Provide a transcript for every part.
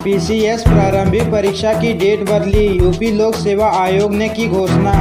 PCS प्रारंभिक परीक्षा की डेट बदली, यूपी लोक सेवा आयोग ने की घोषणा।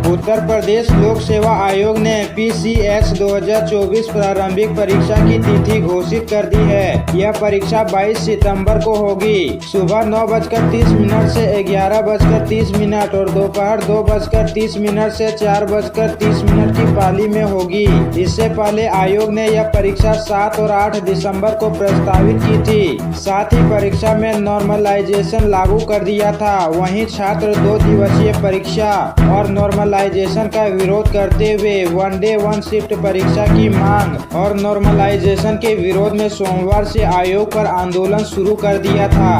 उत्तर प्रदेश लोक सेवा आयोग ने पीसीएस 2024 प्रारंभिक परीक्षा की तिथि घोषित कर दी है। यह परीक्षा 22 सितंबर को होगी। सुबह 9:30 से 11:30 और दोपहर 2:30 से 4:30 की पाली में होगी। इससे पहले आयोग ने यह परीक्षा 7 और 8 दिसंबर को प्रस्तावित की थी। साथ ही परीक्षा में नॉर्मलाइजेशन लागू कर दिया था। वहीं छात्र 2 दिवसीय परीक्षा और नॉर्मलाइजेशन का विरोध करते हुए वन डे वन शिफ्ट परीक्षा की मांग और नॉर्मलाइजेशन के विरोध में सोमवार से आयोग पर आंदोलन शुरू कर दिया था।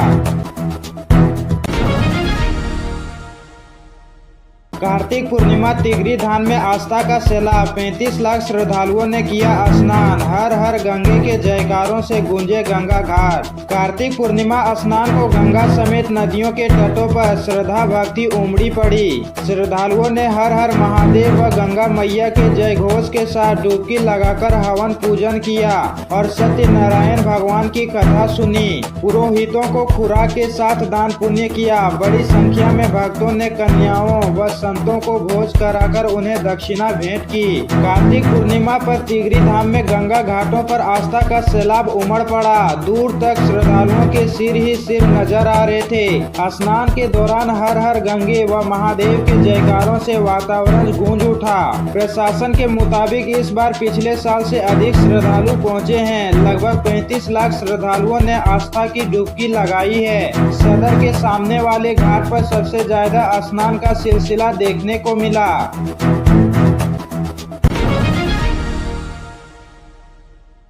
कार्तिक पूर्णिमा तिगरी धाम में आस्था का सैलाब, 35 लाख श्रद्धालुओं ने किया स्नान। हर हर गंगे के जयकारों से गूंजे गंगा घाट। कार्तिक पूर्णिमा स्नान को गंगा समेत नदियों के तटों पर श्रद्धा भक्ति उमड़ी पड़ी। श्रद्धालुओं ने हर हर महादेव व गंगा मैया के जय घोष के साथ डुबकी लगाकर हवन पूजन किया और सत्यनारायण भगवान की कथा सुनी। पुरोहितों को खुराक के साथ दान पुण्य किया। बड़ी संख्या में भक्तों ने कन्याओं व संतों को भोज कराकर उन्हें दक्षिणा भेंट की। कार्तिक पूर्णिमा पर तिगरी धाम में गंगा घाटों पर आस्था का सैलाब उमड़ पड़ा। दूर तक श्रद्धालुओं के सिर ही सिर नजर आ रहे थे। स्नान के दौरान हर हर गंगे व महादेव के जयकारों से वातावरण गूंज उठा। प्रशासन के मुताबिक इस बार पिछले साल से अधिक श्रद्धालु पहुँचे हैं। लगभग 35 लाख श्रद्धालुओं ने आस्था की डुबकी लगाई है। सदर के सामने वाले घाट पर सबसे ज्यादा स्नान का सिलसिला देखने को मिला।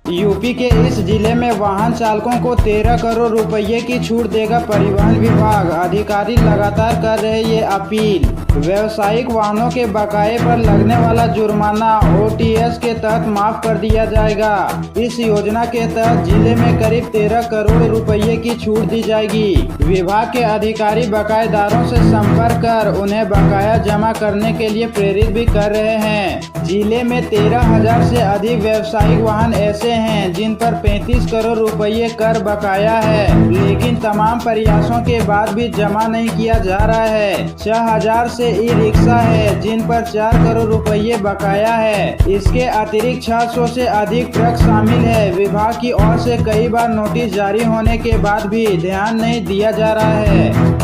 यूपी के इस जिले में वाहन चालकों को 13 करोड़ रुपए की छूट देगा परिवहन विभाग। अधिकारी लगातार कर रहे ये अपील। व्यावसायिक वाहनों के बकाये पर लगने वाला जुर्माना ओटीएस के तहत माफ कर दिया जाएगा। इस योजना के तहत जिले में करीब 13 करोड़ रुपए की छूट दी जाएगी। विभाग के अधिकारी बकायेदारों से संपर्क कर उन्हें बकाया जमा करने के लिए प्रेरित भी कर रहे हैं। जिले में 13,000 से अधिक व्यावसायिक वाहन ऐसे हैं जिन पर 35 करोड़ रुपए कर बकाया है, लेकिन तमाम प्रयासों के बाद भी जमा नहीं किया जा रहा है। 6,000 से ई रिक्शा है जिन पर 4 करोड़ रुपए बकाया है। इसके अतिरिक्त 600 से अधिक ट्रक शामिल है। विभाग की ओर से कई बार नोटिस जारी होने के बाद भी ध्यान नहीं दिया जा रहा है।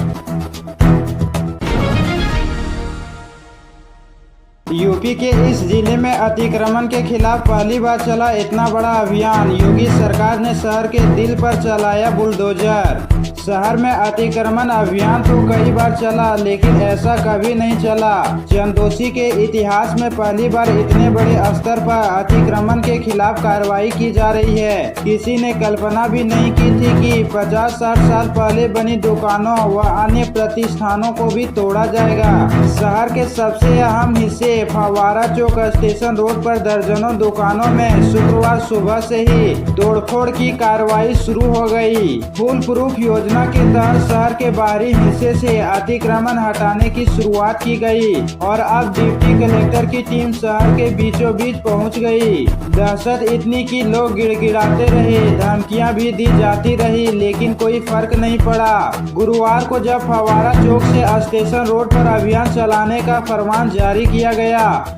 यूपी के इस जिले में अतिक्रमण के खिलाफ पहली बार चला इतना बड़ा अभियान। योगी सरकार ने शहर के दिल पर चलाया बुलडोजर। शहर में अतिक्रमण अभियान तो कई बार चला, लेकिन ऐसा कभी नहीं चला। चंदोसी के इतिहास में पहली बार इतने बड़े स्तर पर अतिक्रमण के खिलाफ कार्रवाई की जा रही है। किसी ने कल्पना भी नहीं की थी कि 50-60 साल पहले बनी दुकानों व अन्य प्रतिष्ठानों को भी तोड़ा जाएगा। शहर के सबसे अहम हिस्से फव्वारा चौक स्टेशन रोड पर दर्जनों दुकानों में शुक्रवार सुबह से ही तोड़फोड़ की कार्रवाई शुरू हो गई। फुल प्रूफ योजना के तहत शहर के बाहरी हिस्से से अतिक्रमण हटाने की शुरुआत की गई और अब डिप्टी कलेक्टर की टीम शहर के बीचों बीच पहुंच गई। दहशत इतनी कि लोग गिड़गिड़ाते रहे, धमकियां भी दी जाती रही, लेकिन कोई फर्क नहीं पड़ा। गुरुवार को जब फव्वारा चौक से स्टेशन रोड पर अभियान चलाने का फरमान जारी किया गया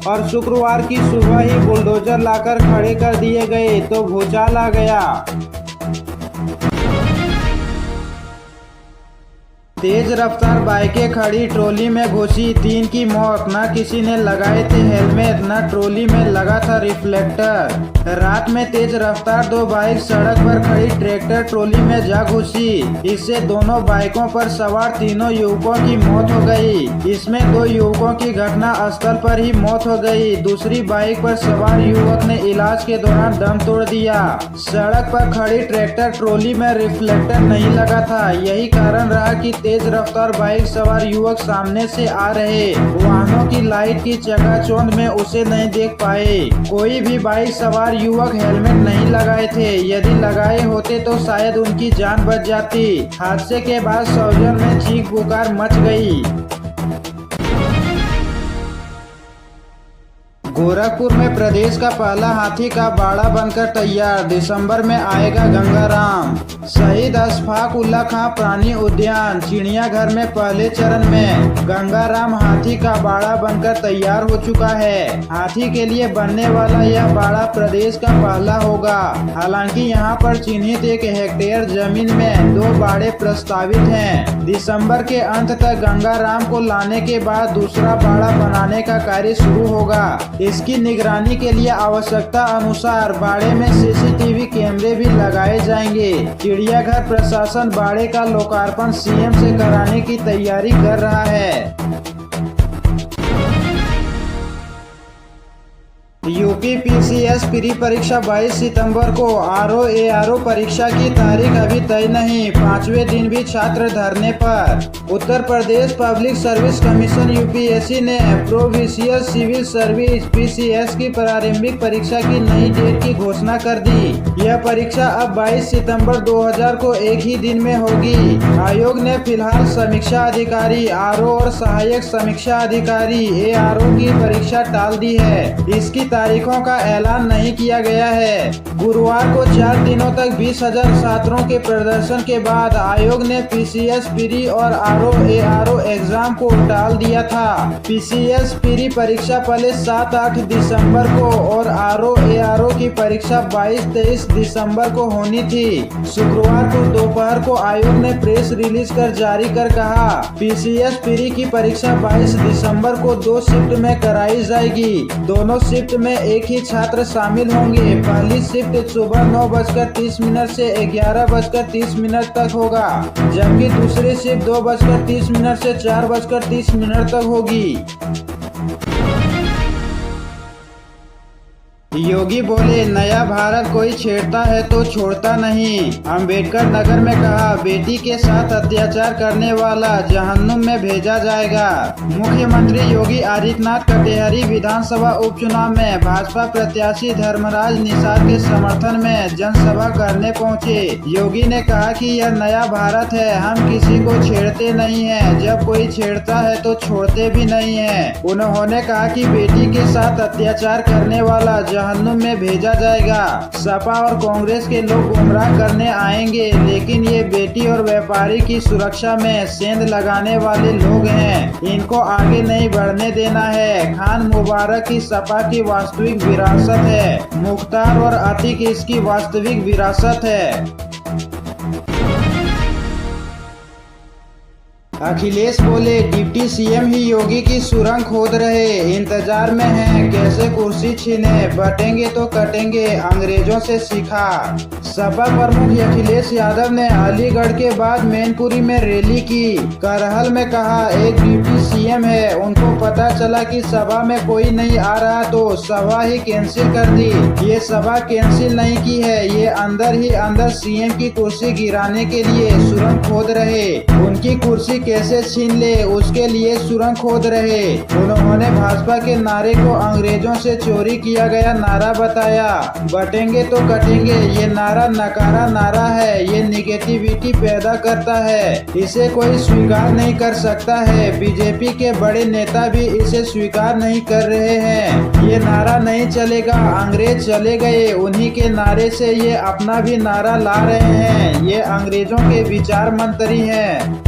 और शुक्रवार की सुबह ही बुलडोजर लाकर खड़े कर दिए गए तो भूचाल आ गया। तेज रफ्तार बाइकें खड़ी ट्रॉली में घुसी, 3 की मौत। न किसी ने लगाए थे हेलमेट, न ट्रॉली में लगा था रिफ्लेक्टर। रात में तेज रफ्तार 2 बाइक सड़क पर खड़ी ट्रैक्टर ट्रॉली में जा घुसी। इससे दोनों बाइकों पर सवार तीनों युवकों की मौत हो गई। इसमें 2 युवकों की घटना स्थल पर ही मौत हो गई। दूसरी बाइक पर सवार युवक ने इलाज के दौरान दम तोड़ दिया। सड़क पर खड़ी ट्रैक्टर ट्रॉली में रिफ्लेक्टर नहीं लगा था। यही कारण रहा कि तेज रफ्तार बाइक सवार युवक सामने से आ रहे वाहनों की लाइट की चकाचौंध में उसे नहीं देख पाए। कोई भी बाइक सवार युवक हेलमेट नहीं लगाए थे। यदि लगाए होते तो शायद उनकी जान बच जाती। हादसे के बाद सौजन में चीख पुकार मच गई। गोरखपुर में प्रदेश का पहला हाथी का बाड़ा बनकर तैयार, दिसंबर में आएगा गंगाराम। शहीद अशफाक उल्लाह खां प्राणी उद्यान चिड़ियाघर में पहले चरण में गंगाराम हाथी का बाड़ा बनकर तैयार हो चुका है। हाथी के लिए बनने वाला यह बाड़ा प्रदेश का पहला होगा। हालांकि यहां पर चिन्हित 1 हेक्टेयर जमीन में 2 बाड़े प्रस्तावित हैं। दिसंबर के अंत तक गंगाराम को लाने के बाद दूसरा बाड़ा बनाने का कार्य शुरू होगा। इसकी निगरानी के लिए आवश्यकता अनुसार बाड़े में सीसीटीवी कैमरे भी लगाए जाएंगे। चिड़ियाघर प्रशासन बाड़े का लोकार्पण सीएम से कराने की तैयारी कर रहा है। यूपी पीसीएस प्री परीक्षा 22 सितंबर को। आरओ परीक्षा की तारीख अभी तय नहीं, 5वें दिन भी छात्र धरने पर। Uttar Pradesh public service commission UPSC ने प्रोविंशियल सिविल सर्विस पीसीएस की प्रारंभिक परीक्षा की नई डेट की घोषणा कर दी। यह परीक्षा अब 22 सितंबर 2000 को एक ही दिन में होगी। आयोग ने फिलहाल समीक्षा अधिकारी आरओ और सहायक समीक्षा अधिकारी एआरओ की परीक्षा टाल दी है। इसकी तारीखों का ऐलान नहीं किया गया है। गुरुवार को 4 दिनों तक 20,000 छात्रों के प्रदर्शन के बाद आयोग ने पीसीएस प्री और आरओ एग्जाम को टाल दिया था। पीसीएस प्री परीक्षा पहले 7-8 दिसंबर को और आरओ की परीक्षा 22-23 दिसंबर को होनी थी। शुक्रवार को दोपहर को आयोग ने प्रेस रिलीज कर जारी कर कहा, पीसीएस प्री की परीक्षा 22 दिसंबर को 2 शिफ्ट में कराई जाएगी। दोनों शिफ्ट में एक ही छात्र शामिल होंगे। पहली शिफ्ट सुबह 9:30 से 11:30 तक होगा, जबकि दूसरी शिफ्ट 2:30 से 4:30 तक होगी। योगी बोले, नया भारत कोई छेड़ता है तो छोड़ता नहीं। अंबेडकर नगर में कहा, बेटी के साथ अत्याचार करने वाला जहन्नुम में भेजा जाएगा। मुख्यमंत्री योगी आदित्यनाथ कटेहरी विधानसभा उपचुनाव में भाजपा प्रत्याशी धर्मराज निषाद के समर्थन में जनसभा करने पहुंचे। योगी ने कहा कि यह नया भारत है, हम किसी को छेड़ते नहीं हैं, जब कोई छेड़ता है तो छोड़ते भी नहीं हैं। उन्होंने कहा कि बेटी के साथ अत्याचार करने वाला जहन्नुम में भेजा जाएगा। सपा और कांग्रेस के लोग गुमराह करने आएंगे, लेकिन ये बेटी और व्यापारी की सुरक्षा में सेंध लगाने वाले लोग हैं, इनको आगे नहीं बढ़ने देना है। खान मुबारक की सपा की वास्तविक विरासत है, मुख्तार और अतीक इसकी वास्तविक विरासत है। अखिलेश बोले, डिप्टी सीएम ही योगी की सुरंग खोद रहे, इंतजार में हैं कैसे कुर्सी छीने, बटेंगे तो कटेंगे, अंग्रेजों से सीखा। सपा प्रमुख अखिलेश यादव ने अलीगढ़ के बाद मैनपुरी में रैली की। करहल में कहा, एक डिप्टी सीएम है, उनको पता चला कि सभा में कोई नहीं आ रहा तो सभा ही कैंसिल कर दी। ये सभा कैंसिल नहीं की है, ये अंदर ही अंदर सीएम की कुर्सी गिराने के लिए सुरंग खोद रहे। उनकी कुर्सी कैसे छीन ले उसके लिए सुरंग खोद रहे। उन्होंने भाजपा के नारे को अंग्रेजों से चोरी किया गया नारा बताया। बटेंगे तो कटेंगे ये नारा नकारा नारा है, ये निगेटिविटी पैदा करता है, इसे कोई स्वीकार नहीं कर सकता है। बीजेपी के बड़े नेता भी इसे स्वीकार नहीं कर रहे हैं। ये नारा नहीं चलेगा, अंग्रेज चले गए, उन्हीं के नारे से ये अपना भी नारा ला रहे हैं। ये अंग्रेजों के विचार मंत्री हैं।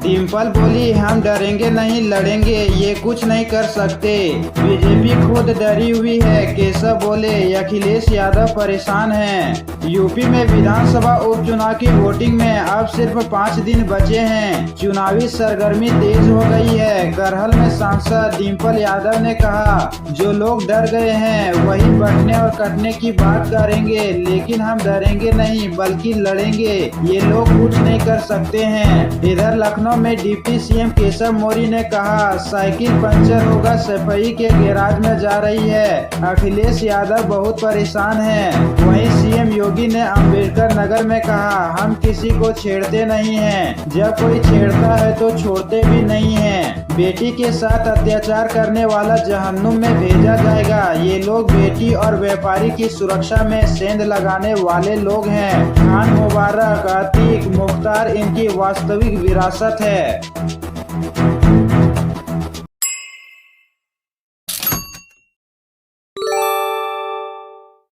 डिम्पल बोली, हम डरेंगे नहीं लड़ेंगे, ये कुछ नहीं कर सकते, बीजेपी खुद डरी हुई है। केशव बोले, अखिलेश यादव परेशान हैं। यूपी में विधानसभा उपचुनाव की वोटिंग में अब सिर्फ 5 दिन बचे हैं, चुनावी सरगर्मी तेज हो गई है। करहल में सांसद डिम्पल यादव ने कहा, जो लोग डर गए हैं वही बढ़ने और कटने की बात करेंगे, लेकिन हम डरेंगे नहीं बल्कि लड़ेंगे, ये लोग कुछ नहीं कर सकते हैं। इधर लखनऊ में डिप्टी सीएम केशव मौर्य ने कहा, साइकिल पंचर होगा सफाई के गैराज में जा रही है। अखिलेश यादव बहुत परेशान हैं। वहीं सीएम योगी ने अंबेडकर नगर में कहा, हम किसी को छेड़ते नहीं हैं, जब कोई छेड़ता है तो छोड़ते भी नहीं हैं। बेटी के साथ अत्याचार करने वाला जहन्नुम में भेजा जाएगा। ये लोग बेटी और व्यापारी की सुरक्षा में सेंध लगाने वाले लोग हैं। खान मुबारक, अतीक, मुख्तार इनकी वास्तविक विरासत है।